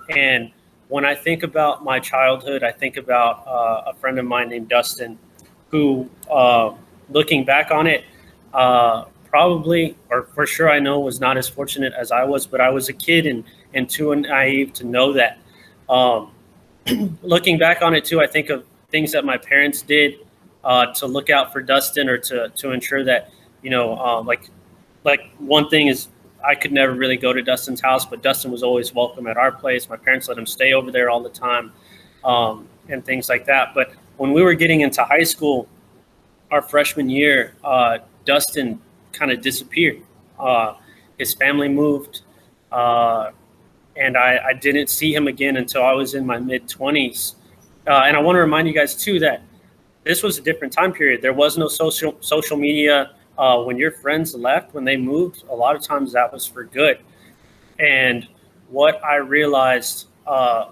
And when I think about my childhood, I think about a friend of mine named Dustin, who, looking back on it, probably, or for sure, I know was not as fortunate as I was, but I was a kid and too naive to know that. Um, Looking back on it too, I think of things that my parents did to look out for Dustin, or to ensure that, like one thing is, I could never really go to Dustin's house, but Dustin was always welcome at our place. My parents let him stay over there all the time, and things like that. But when we were getting into high school, our freshman year, Dustin kind of disappeared. His family moved, and I didn't see him again until I was in my mid-20s. And I want to remind you guys too that this was a different time period. There was no social media. When your friends left, when they moved, a lot of times that was for good. And what I realized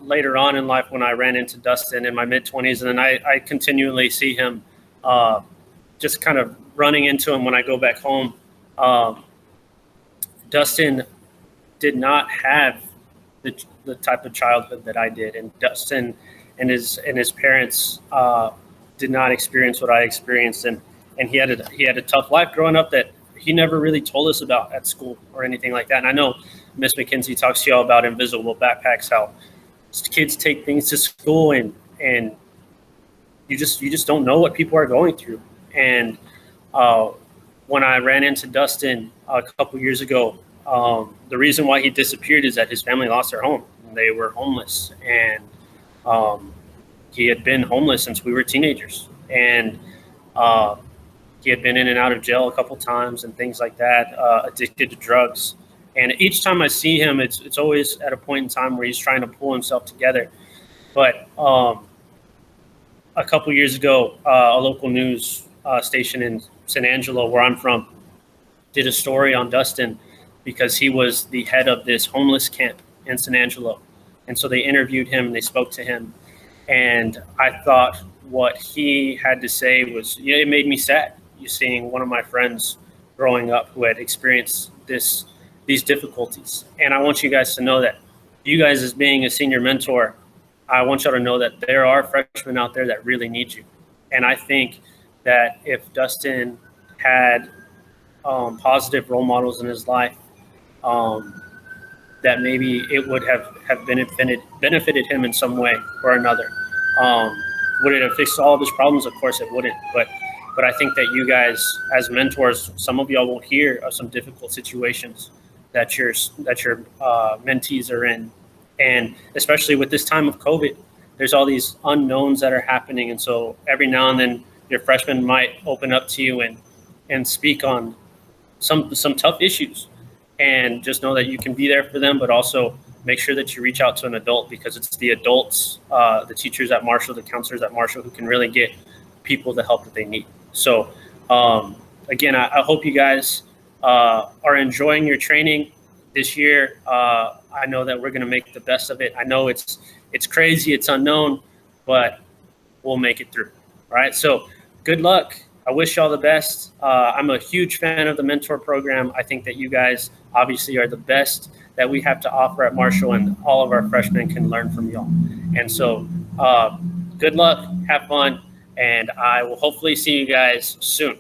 later on in life, when I ran into Dustin in my mid-20s, and then I continually see him, just kind of running into him when I go back home. Dustin did not have the type of childhood that I did, and Dustin and his parents did not experience what I experienced, and he had a tough life growing up that he never really told us about at school or anything like that. And I know Miss McKenzie talks to y'all about invisible backpacks, how kids take things to school, and you just don't know what people are going through. And when I ran into Dustin a couple years ago, the reason why he disappeared is that his family lost their home. They were homeless, and he had been homeless since we were teenagers, and he had been in and out of jail a couple times and things like that, addicted to drugs. And each time I see him, it's always at a point in time where he's trying to pull himself together. But a couple years ago, a local news station in San Angelo, where I'm from, did a story on Dustin because he was the head of this homeless camp in San Angelo. And so they interviewed him and they spoke to him. And I thought what he had to say was, it made me sad. You seeing one of my friends growing up who had experienced these difficulties. And I want you guys to know that you guys, as being a senior mentor, I want y'all to know that there are freshmen out there that really need you. And I think that if Dustin had positive role models in his life, that maybe it would have benefited him in some way or another. Would it have fixed all of his problems? Of course it wouldn't. But I think that you guys, as mentors, some of y'all will hear of some difficult situations that your mentees are in. And especially with this time of COVID, there's all these unknowns that are happening. And so every now and then your freshmen might open up to you and speak on some tough issues. And just know that you can be there for them, but also make sure that you reach out to an adult, because it's the adults, the teachers at Marshall, the counselors at Marshall, who can really get people the help that they need. So again, I hope you guys are enjoying your training this year. I know that we're going to make the best of it. I know it's crazy, it's unknown, but we'll make it through. All right. So good luck. I wish y'all the best. I'm a huge fan of the mentor program. I think that you guys obviously are the best that we have to offer at Marshall, and all of our freshmen can learn from y'all. And so good luck, have fun, and I will hopefully see you guys soon.